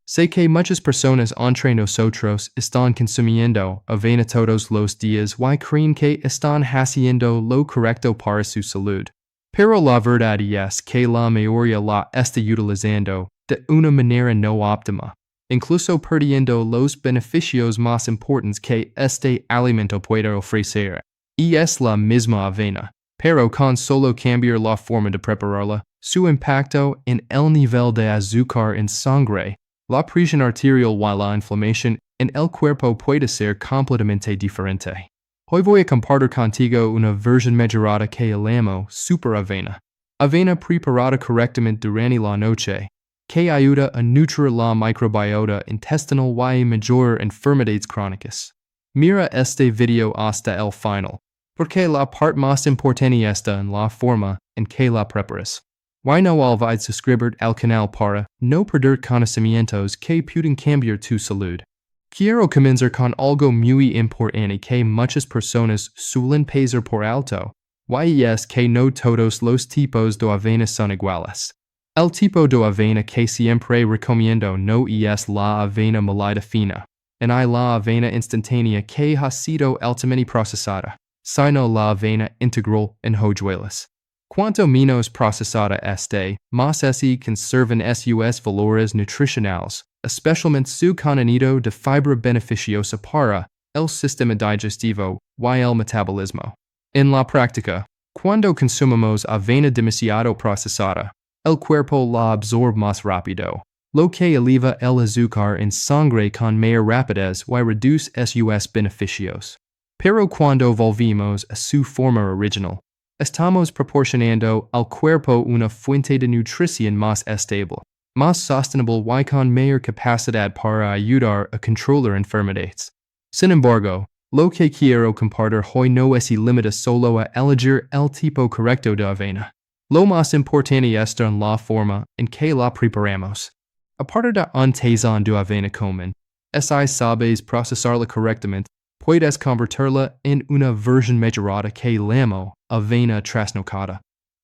Sé que muchas personas entre nosotros están consumiendo avena todos los días y creen que están haciendo lo correcto para su salud. Pero la verdad es que la mayoría la está utilizando de una manera no óptima, incluso perdiendo los beneficios más importantes que este alimento puede ofrecer. Y es la misma avena, pero con solo cambiar la forma de prepararla, su impacto en el nivel de azúcar en sangre, la presión arterial y la inflamación en el cuerpo puede ser completamente diferente. Hoy voy a compartir contigo una versión mejorada que llamo Super Avena. Avena preparada correctamente durante la noche, que ayuda a nutrir la microbiota intestinal y mejorar enfermedades crónicas. Mira este video hasta el final, porque la parte más importante está en la forma en que la preparas. Y no olvides suscribirte al canal para no perder conocimientos que pueden cambiar tu salud. Quiero comenzar con algo muy importante que muchas personas suelen pasar por alto, y es que no todos los tipos de avena son iguales. El tipo de avena que siempre recomiendo no es la avena molida fina, ni la avena instantánea que ha sido altamente procesada, sino la avena integral en hojuelas. Cuanto menos procesada esté, más así conservan sus valores nutricionales, especialmente su contenido de fibra beneficiosa para el sistema digestivo y el metabolismo. En la práctica, cuando consumimos avena demasiado procesada, el cuerpo la absorbe más rápido, lo que eleva el azúcar en sangre con mayor rapidez y reduce sus beneficios. Pero cuando volvemos a su forma original, estamos proporcionando al cuerpo una fuente de nutrición más estable, más sostenible y con mayor capacidad para ayudar a controlar enfermedades. Sin embargo, lo que quiero compartir hoy no se limita solo a elegir el tipo correcto de avena. Lo más importante está en la forma en que la preparamos. Aparte de un tazón de avena común, si sabes procesarla correctamente, puedes convertirla en una versión mejorada que llamo avena trasnochada.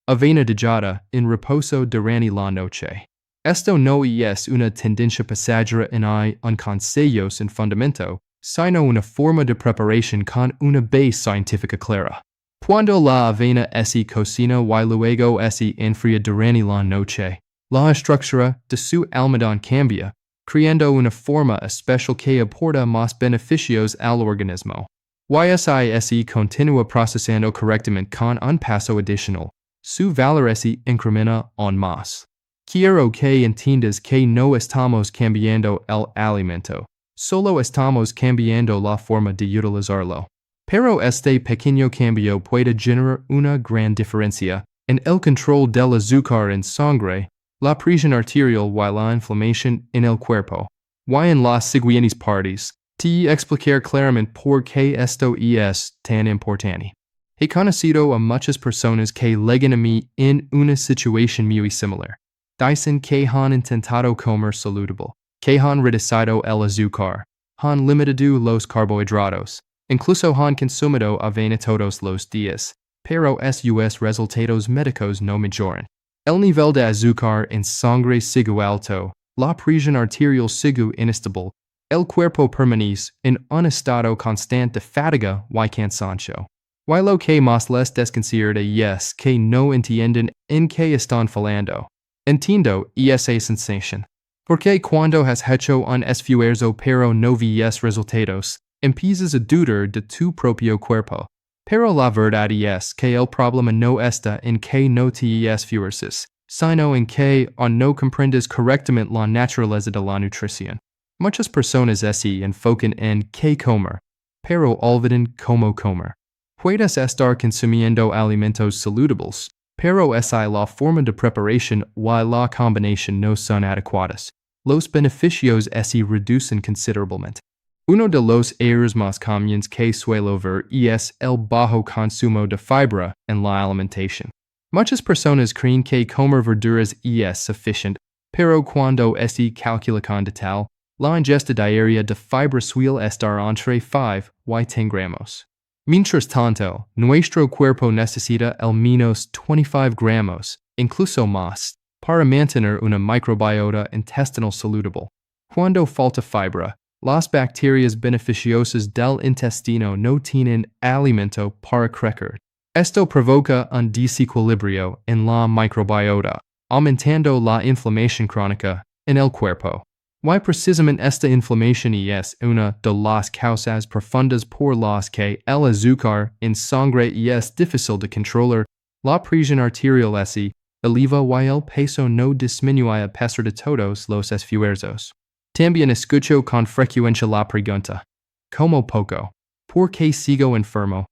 Avena dejada en reposo durante la noche. Esto no es una tendencia pasajera ni un consejo sin fundamento, sino una forma de preparación con una base científica clara. Cuando la avena se cocina y luego se enfría durante la noche, la estructura de su almidón cambia, creando una forma especial que aporta más beneficios al organismo. Si continúa procesando correctamente con un paso adicional, su valor se incrementa aún más. Quiero que entiendas que no estamos cambiando el alimento, solo estamos cambiando la forma de utilizarlo. Pero este pequeño cambio puede generar una gran diferencia en el control del azúcar en sangre, la presión arterial y la inflamación en el cuerpo. Y en las siguientes partes, te explicar claramente por qué esto es tan importante. He conocido a muchas personas que llegan a mí en una situación muy similar. Dicen que han intentado comer saludable, que han reducido el azúcar, han limitado los carbohidratos, incluso han consumido avena todos los días, pero sus resultados médicos no mejoran. El nivel de azúcar en sangre sigue alto, la presión arterial sigue inestable, el cuerpo permanece en un estado constante de fatiga y cansancio. Y lo que más les desconcierta es que no entienden en qué están fallando. Entiendo esa sensación. Porque cuando has hecho un esfuerzo pero no ves resultados, empiezas a dudar de tu propio cuerpo. Pero la verdad es que el problema no está en que no te esfuerces, sino en que no comprendes correctamente la naturaleza de la nutrición. Muchas personas se enfocan en qué comer, pero olvidan cómo comer. Puedes estar consumiendo alimentos saludables, pero la forma de preparación y la combinación no son adecuadas. Los beneficios se reducen considerablemente. Uno de los errores más comunes que suelo ver es el bajo consumo de fibra en la alimentación. Muchas personas creen que comer verduras es suficiente, pero cuando se calcula con detalle, la ingesta diaria de fibra suele estar entre 5 y 10 gramos. Mientras tanto, nuestro cuerpo necesita al menos 25 gramos, incluso más, para mantener una microbiota intestinal saludable. Cuando falta fibra, las bacterias beneficiosas del intestino no tienen alimento para crecer. Esto provoca un desequilibrio en la microbiota, aumentando la inflamación crónica en el cuerpo. Why precisamente esta inflamación es una de las causas profundas por las que el azúcar en sangre es difícil de controlar, la presión arterial se eleva y el peso no disminuye a pesar de todos los esfuerzos. También escucho con frecuencia la pregunta, ¿cómo poco? ¿Por qué sigo enfermo?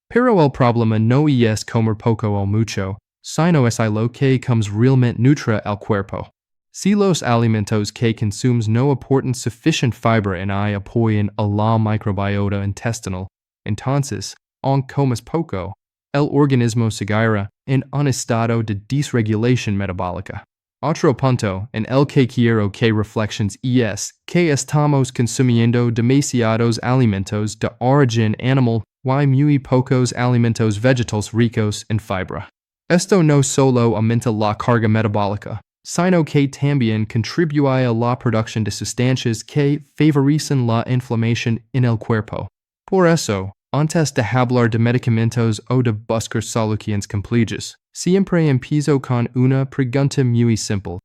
Pero el problema no es comer poco o mucho, sino es lo que comes realmente nutre el cuerpo. Si los alimentos que consumes no aportan suficient fibra y apoyan a la microbiota intestinal, entonces, aunque comes poco, el organismo seguirá en un estado de desregulación metabólica. Otro punto en el que quiero que reflexiones es que estamos consumiendo demasiados alimentos de origen animal y muy pocos alimentos vegetales ricos en fibra. Esto no solo aumenta la carga metabólica, sino que también contribuye a la producción de sustancias que favorecen la inflamación en el cuerpo. Por eso, antes de hablar de medicamentos o de buscar soluciones complejas, siempre empiezo con una pregunta muy simple.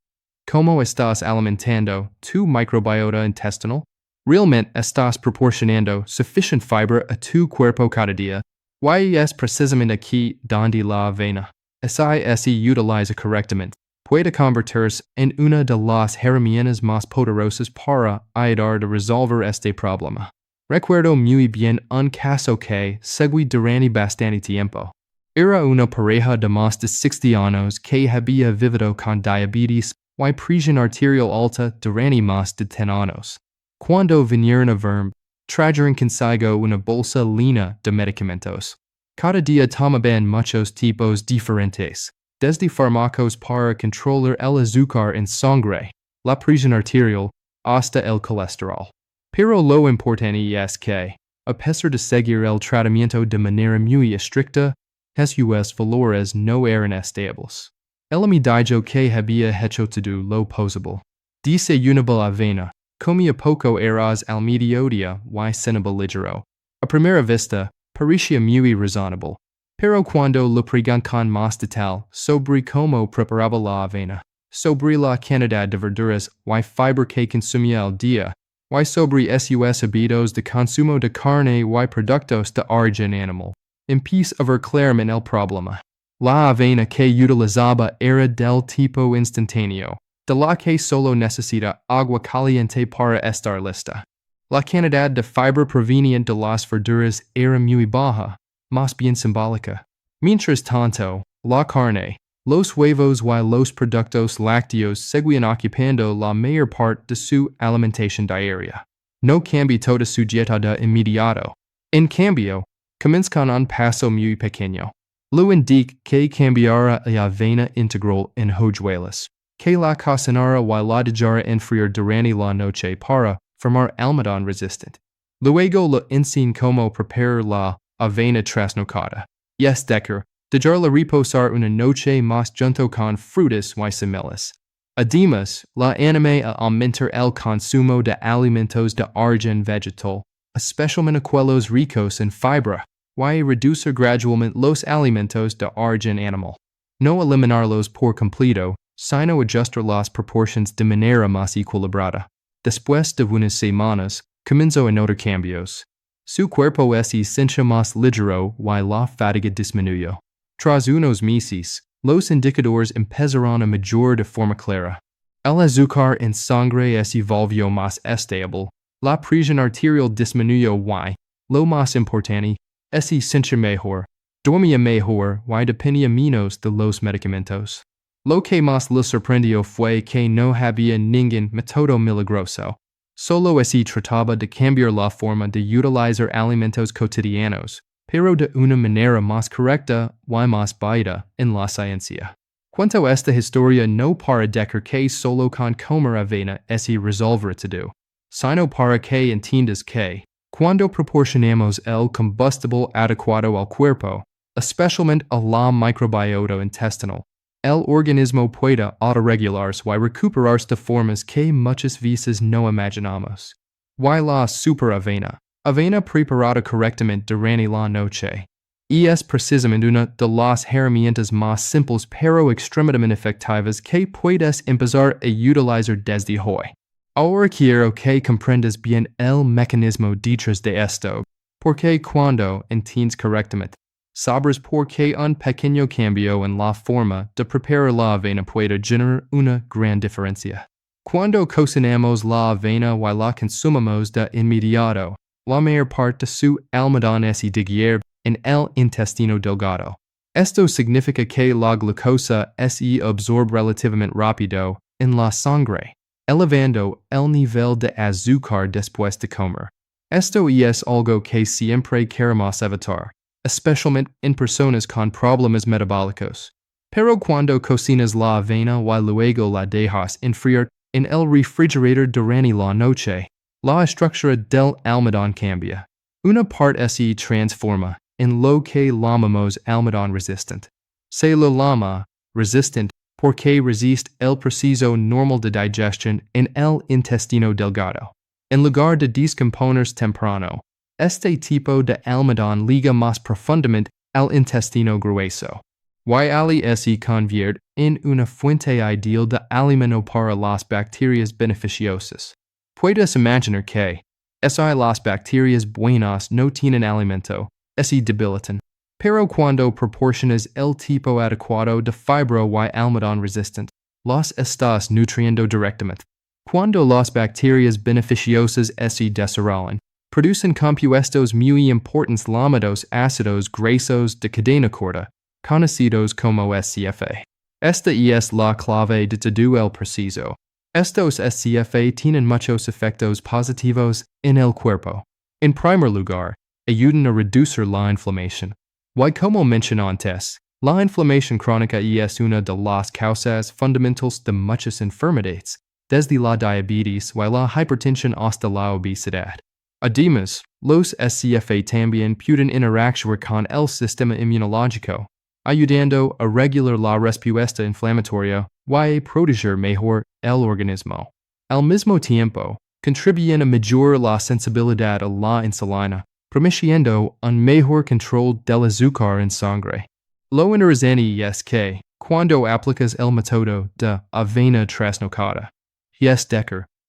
¿Cómo estás alimentando tu microbiota intestinal? ¿Realmente estás proporcionando suficient fibra a tu cuerpo cada día? Y es precisamente aquí donde la avena, si utiliza correctamente, puede convertirse en una de las herramientas más poderosas para ayudar a resolver este problema. Recuerdo muy bien un caso que seguí durante bastante tiempo. Era una pareja de más de 60 años que había vivido con diabetes y presión arterial alta durante más de 10 años. Cuando vinieron a verme, trajeron consigo una bolsa llena de medicamentos. Cada día tomaban muchos tipos diferentes, desde fármacos para controlar el azúcar en sangre, la presión arterial, hasta el colesterol. Pero lo importante es que, a pesar de seguir el tratamiento de manera muy estricta, sus valores no eran estables. Él me dijo que había hecho todo lo posible. Desayunaba avena, comía poco arroz al mediodía y cenaba ligero. A primera vista, parecía muy razonable. Pero cuando le pregunté con más detalle sobre cómo preparaba la avena, sobre la cantidad de verduras y fibra que consumía al día, y sobre sus hábitos de consumo de carne y productos de origen animal, empecé a ver claramente el problema. La avena que utilizaba era del tipo instantáneo, de la que solo necesita agua caliente para estar lista. La cantidad de fibra proveniente de las verduras era muy baja, más bien simbólica. Mientras tanto, la carne, los huevos y los productos lácteos seguían ocupando la mayor parte de su alimentación diaria. No cambió toda su dieta de inmediato. En cambio, comenzó con un paso muy pequeño. Lo indica que cambiara la avena integral en hojuelas, que la cocinara y la dejara enfriar durante la noche para formar almidón resistente. Luego le enseñó cómo preparar la avena trasnochada. Es decir, dejarla reposar una noche más junto con frutas y semillas. Además, la anima a aumentar el consumo de alimentos de origen vegetal, especialmente aquellos ricos en fibra, y reducir gradualmente los alimentos de origen animal. No eliminarlos por completo, sino ajustar las proporciones de manera más equilibrada. Después de unas semanas, comenzó a notar cambios. Su cuerpo se sintió más ligero y la fatiga disminuyó. Tras unos meses, los indicadores empezaron a mejorar de forma clara. El azúcar en sangre se volvió más estable, la presión arterial disminuyó y, lo más importante, se sentía mejor, dormía mejor y dependía menos de los medicamentos. Lo que más le sorprendió fue que no había ningún método milagroso. Solo se trataba de cambiar la forma de utilizar alimentos cotidianos, pero de una manera más correcta y más baita en la ciencia. Cuento esta historia no para decir que solo con comer avena se resolverá todo, sino para que entiendas que, cuando proporcionamos el combustible adecuado al cuerpo, especialmente a la microbiota intestinal, El organismo puede autorregularse y recuperarse de formas que muchas veces no imaginamos. Y la super avena. Avena preparada correctamente durante la noche. Es precisamente una de las herramientas más simples pero extremadamente efectivas que puedes empezar a utilizar desde hoy. Ahora quiero que comprendas bien el mecanismo detrás de esto, porque cuando entiendes correctamente, sabrás por qué un pequeño cambio en la forma de preparar la avena puede generar una gran diferencia. Cuando cocinamos la avena y la consumimos de inmediato, la mayor parte de su almidón se digiere en el intestino delgado. Esto significa que la glucosa se absorbe relativamente rápido en la sangre, elevando el nivel de azúcar después de comer. Esto es algo que siempre queremos evitar, especialmente en personas con problemas metabólicos. Pero cuando cocinas la avena y luego la dejas enfriar en el refrigerador durante la noche, la estructura del almidón cambia. Una parte se transforma en lo que llamamos almidón resistente. Se lo llama resistente porque resiste el proceso normal de digestión en el intestino delgado. En lugar de descomponerse temprano, este tipo de almidón liga más profundamente al intestino grueso. Y ali se convierte en una fuente ideal de alimento para las bacterias beneficiosas. Puedes imaginar que, las bacterias buenas no tienen alimento, se debilitan. Pero cuando proporcionas el tipo adecuado de fibra y almidón resistente, las estás nutriendo directamente. Cuando las bacterias beneficiosas se desarrollan, producen compuestos muy importantes llamados ácidos grasos de cadena corta, conocidos como SCFA. Esta es la clave de todo el proceso. Estos SCFA tienen muchos efectos positivos en el cuerpo. En primer lugar, ayudan a reducir la inflamación. Y como mencioné antes, la inflamación crónica es una de las causas fundamentales de muchas enfermedades, desde la diabetes y la hipertensión hasta la obesidad. Además, los SCFA también pueden interactuar con el sistema inmunológico, ayudando a regular la respuesta inflamatoria y a proteger mejor el organismo. Al mismo tiempo, contribuyen a mejorar la sensibilidad a la insulina, permitiendo un mejor control del azúcar en sangre. Lo interesante es que, cuando aplicas el método de avena trasnochada,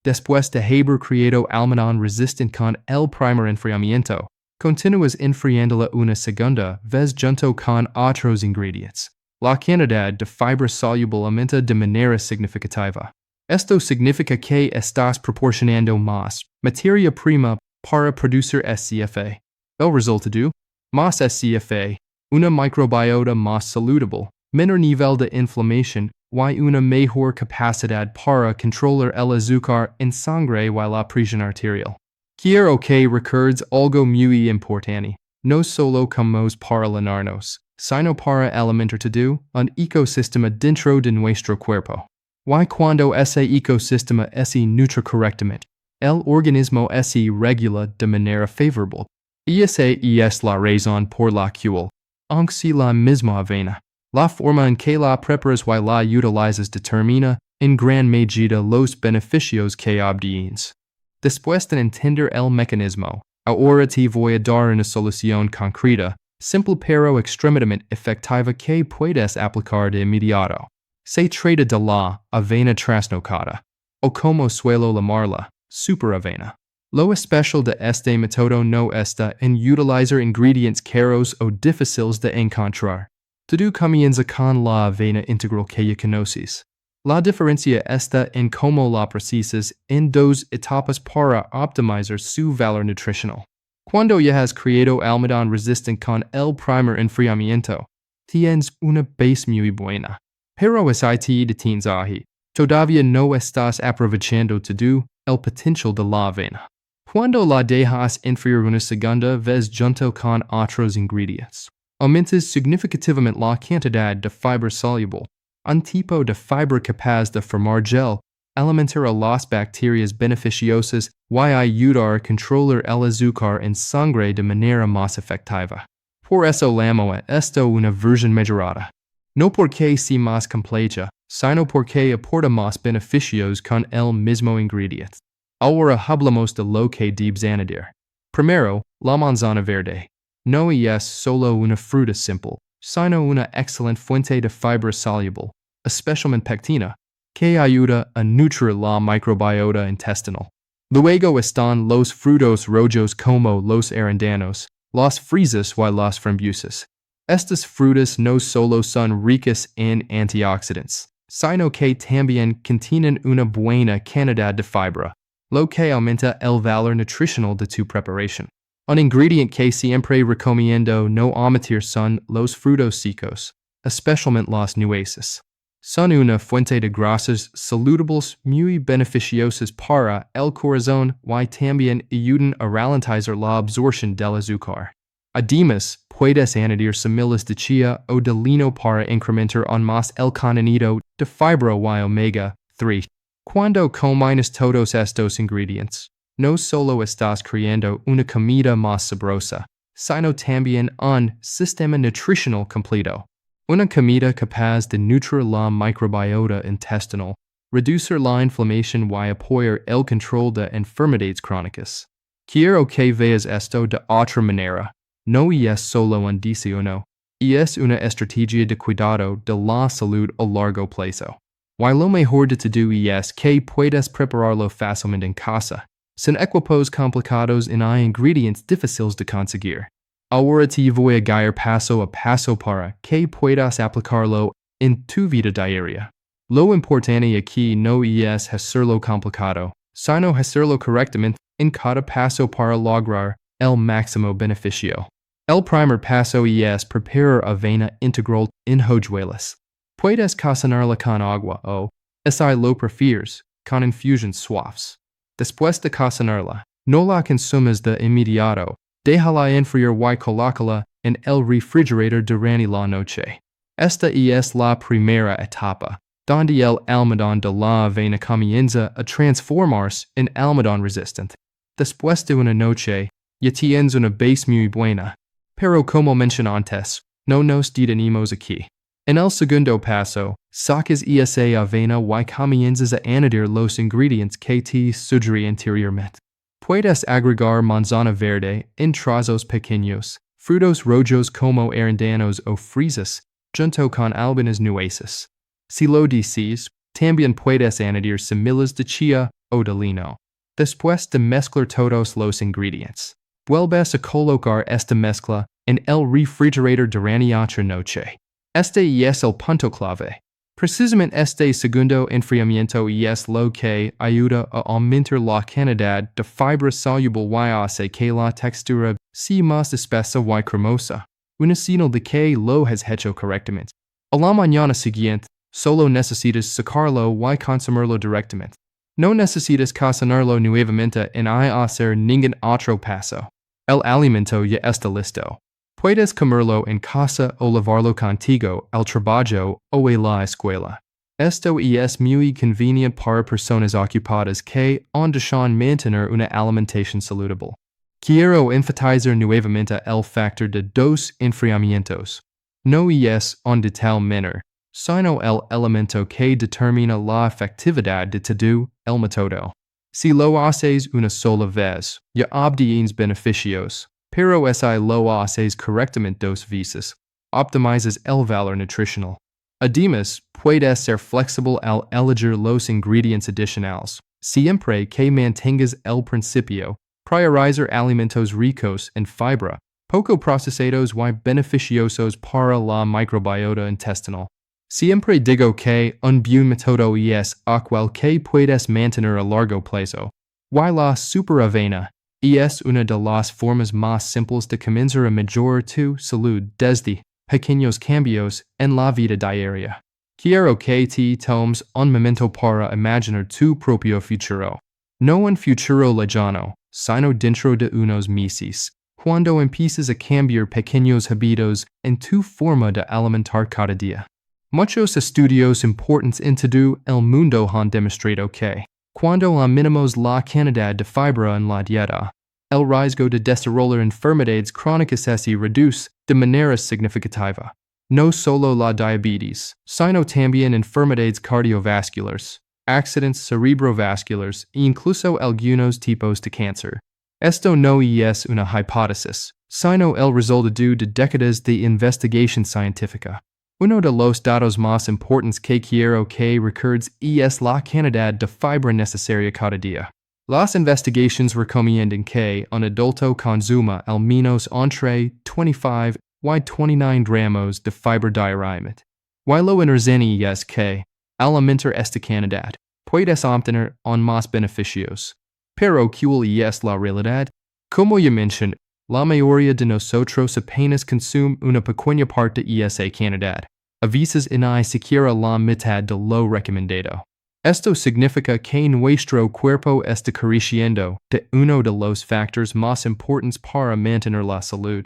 después de haber creado almidón resistente con el primer enfriamiento, continúas enfriándola una segunda vez junto con otros ingredientes. La cantidad de fibra soluble aumenta de manera significativa. Esto significa que estás proporcionando más materia prima para producir SCFA. El resultado, más SCFA, una microbiota más saludable, menor nivel de inflamación y una mejor capacidad para controlar el azúcar en sangre y la presión arterial. Quiero que recuerdes algo muy importante. No solo comemos para llenarnos, sino para alimentar todo un ecosistema dentro de nuestro cuerpo. Y cuando ese ecosistema se nutre correctamente, el organismo se regula de manera favorable. Esa es la razón por la cual, aunque si la misma avena, la forma en que la preparas y la utilizas determina, en gran medida, los beneficios que obtienes. Después de entender el mecanismo, ahora te voy a dar una solución concreta, simple pero extremadamente efectiva que puedes aplicar de inmediato. Se trata de la avena trasnochada, o como suelo llamarla, super avena. Lo especial de este método no está en utilizar ingredientes caros o difíciles de encontrar. Todo comienza con la avena integral que ya conoces. La diferencia está en cómo la procesas en dos etapas para optimizar su valor nutricional. Cuando ya has creado almidón resistente con el primer enfriamiento, tienes una base muy buena. Pero si te detienes ahí, todavía no estás aprovechando todo el potencial de la avena. Cuando la dejas enfriar una segunda vez junto con otros ingredientes, aumentas significativamente la cantidad de fibra soluble, un tipo de fibra capaz de formar gel, alimentar a las bacterias beneficiosas y ayudar a controlar el azúcar en sangre de manera más efectiva. Por eso llamo a esto una versión mejorada. No porque si más compleja, sino porque aporta más beneficios con el mismo ingrediente. Ahora hablamos de lo que debes añadir. Primero, la manzana verde. No es solo una fruta simple, sino una excelente fuente de fibra soluble, especialmente pectina, que ayuda a nutrir la microbiota intestinal. Luego están los frutos rojos como los arándanos, las fresas y las frambuesas. Estas frutas no solo son ricas en antioxidantes, sino que también contienen una buena cantidad de fibra, lo que aumenta el valor nutricional de tu preparación. Un ingrediente que siempre recomiendo no omitir son los frutos secos, especialmente las nueces. Son una fuente de grasas saludables muy beneficiosas para el corazón y también ayudan a ralentizar la absorción del azúcar. Además, puedes añadir semillas de chía o de lino para incrementar aún más el contenido de fibra y omega 3. Cuando combinas todos estos ingredientes, no solo estás creando una comida más sabrosa, sino también un sistema nutricional completo. Una comida capaz de nutrir la microbiota intestinal, reducir la inflamación y apoyar el control de enfermedades crónicas. Quiero que veas esto de otra manera. No es solo un deseo, no. Es una estrategia de cuidado de la salud a largo plazo. Y lo mejor de todo es que puedes prepararlo fácilmente en casa, sin equipos complicados y hay ingredientes difíciles de conseguir. Ahora te voy a guiar paso a paso para que puedas aplicarlo en tu vida diaria. Lo importante aquí no es hacerlo complicado, sino hacerlo correctamente en cada paso para lograr el máximo beneficio. El primer paso es preparar avena integral en hojuelas. Puedes cocinarla con agua o, si lo prefieres, con infusions suaves. Después de cocinarla, no la consumas de inmediato. Déjala enfriar y colócala en el refrigerador durante la noche. Esta es la primera etapa, donde el almidón de la avena comienza a transformarse en almidón resistente. Después de una noche, ya tienes una base muy buena. Pero como mencioné antes, no nos detenemos aquí. En el segundo paso, sacas esa avena y comienzas a añadir los ingredientes que te sugerí anteriormente. Puedes agregar manzana verde en trozos pequeños, frutos rojos como arándanos o fresas, junto con algunas nueces. Si lo deseas, también puedes añadir semillas de chía o de lino. Después de mezclar todos los ingredientes, vuelves a colocar esta mezcla en el refrigerador durante otra noche. Este es el punto clave. Precisamente este segundo enfriamiento es lo que ayuda a aumentar la cantidad de fibra soluble y hace que la textura sea más espesa y cremosa, una señal de que lo has hecho correctamente. A la mañana siguiente, solo necesitas sacarlo y consumirlo directamente. No necesitas cocinarlo nuevamente en hacer ningún otro paso. El alimento ya está listo. Puedes comerlo en casa o llevarlo contigo al trabajo o a la escuela. Esto es muy conveniente para personas ocupadas que desean mantener una alimentación saludable. Quiero enfatizar nuevamente el factor de dos enfriamientos. No es de tal manera, sino el elemento que determina la efectividad de todo el método. Si lo haces una sola vez, ya obtienes beneficios. Pero si lo haces correctamente dos veces, optimizas el valor nutricional. Además, puedes ser flexible al elegir los ingredientes adicionales, siempre que mantengas el principio, priorizar alimentos ricos en fibra, poco procesados y beneficiosos para la microbiota intestinal. Siempre digo que un buen método es aquel que puedes mantener a largo plazo. Y la superavena es una de las formas más simples de comenzar a mejorar tu salud desde pequeños cambios en la vida diaria. Quiero que te tomes un momento para imaginar tu propio futuro. No un futuro lejano, sino dentro de unos meses, cuando empieces a cambiar pequeños hábitos en tu forma de alimentar cada día. Muchos estudios importantes en todo el mundo han demostrado que, cuando aumentamos la cantidad de fibra en la dieta, el riesgo de desarrollar enfermedades crónicas se reduce de manera significativa. No solo la diabetes, sino también enfermedades cardiovasculares, accidentes cerebrovasculares e incluso algunos tipos de cáncer. Esto no es una hipótesis, sino el resultado de décadas de investigación científica. Uno de los datos más importantes que quiero que recuerdes es la cantidad de fibra necesaria cada día. Las investigaciones recomiendan que un adulto consuma al menos entre 25 y 29 gramos de fibra diariamente. Y lo interesante es que, al aumentar esta cantidad, puedes obtener aún más beneficios. Pero ¿cuál es la realidad? Como ya mencioné, la mayoría de nosotros apenas consume una pequeña parte de esa cantidad, a veces ni siquiera la mitad de lo recomendado. Esto significa que nuestro cuerpo está careciendo de uno de los factores más importantes para mantener la salud.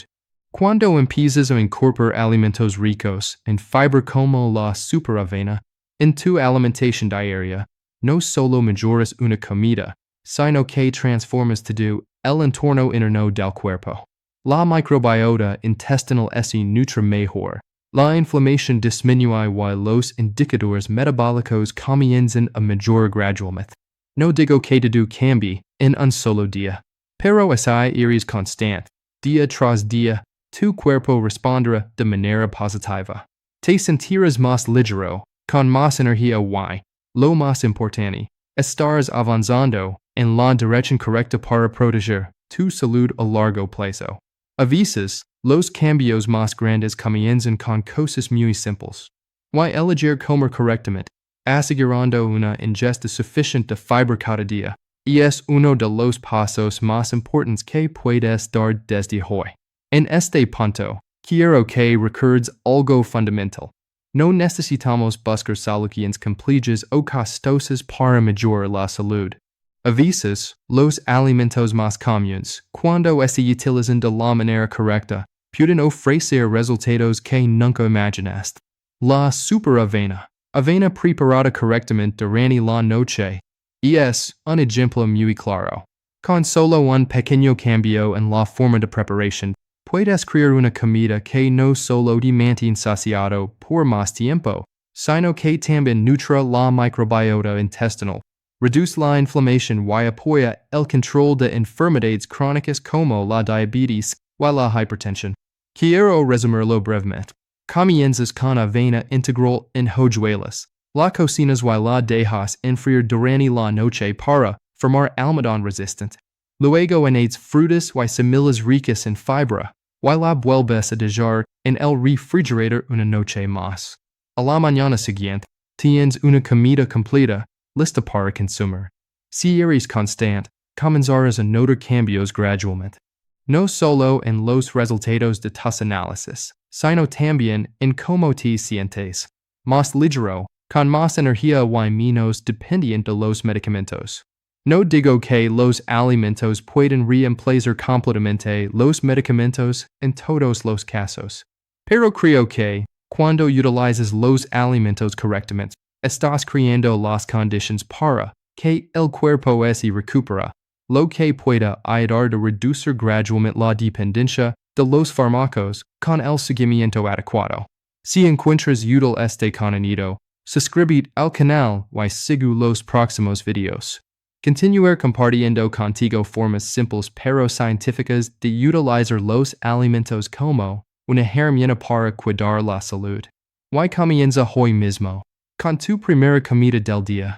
Cuando empiezas a incorporar alimentos ricos en fibra como la superavena en tu alimentación diaria, no solo mejoras una comida, sino que transformas todo el entorno interno del cuerpo. La microbiota intestinal se nutre mejor. La inflamación disminuye y los indicadores metabólicos comienzan a mejorar gradualmente. No digo que todo cambie en un solo día, pero si eres constante, día tras día, tu cuerpo responderá de manera positiva. Te sentirás más ligero, con más energía y, lo más importante, estarás avanzando en la dirección correcta para proteger tu salud a largo plazo. A veces, los cambios más grandes comienzan con cosas muy simples. Y elegir comer correctamente, asegurando una ingesta suficiente de fibra cada día, es uno de los pasos más importantes que puedes dar desde hoy. En este punto, quiero que recuerdes algo fundamental. No necesitamos buscar soluciones complejas o costosas para mejorar la salud. A veces, los alimentos más comunes, cuando se utilizan de la manera correcta, pueden ofrecer resultados que nunca imaginaste. La superavena, avena preparada correctamente durante la noche, es un ejemplo muy claro. Con solo un pequeño cambio en la forma de preparación, puedes crear una comida que no solo te mantiene saciado por más tiempo, sino que también nutre la microbiota intestinal, reduce la inflamación y apoya el control de enfermedades crónicas como la diabetes y la hipertensión. Quiero resumirlo brevemente. Comienzas con avena integral en hojuelas. La cocinas y la dejas enfriar durante la noche para formar almidón resistente. Luego añades frutas y semillas ricas en fibra, y la vuelves a dejar en el refrigerador una noche más. A la mañana siguiente, tienes una comida completa, lista para consumir. Si eres constante, comenzarás a notar cambios gradualmente. No solo en los resultados de tus análisis, sino también en cómo te sientes. Más ligero, con más energía y menos dependiente de los medicamentos. No digo que los alimentos pueden reemplazar completamente los medicamentos en todos los casos. Pero creo que, cuando utilizas los alimentos correctamente, estás creando las condiciones para que el cuerpo se recupera, lo que pueda ayudar a reducir gradualmente la dependencia de los fármacos con el seguimiento adecuado. Si encuentras útil este contenido, suscríbete al canal y sigue los próximos videos. Continuar compartiendo contigo formas simples pero científicas de utilizar los alimentos como una herramienta para cuidar la salud. Y comienza hoy mismo, con tu primera comida del día.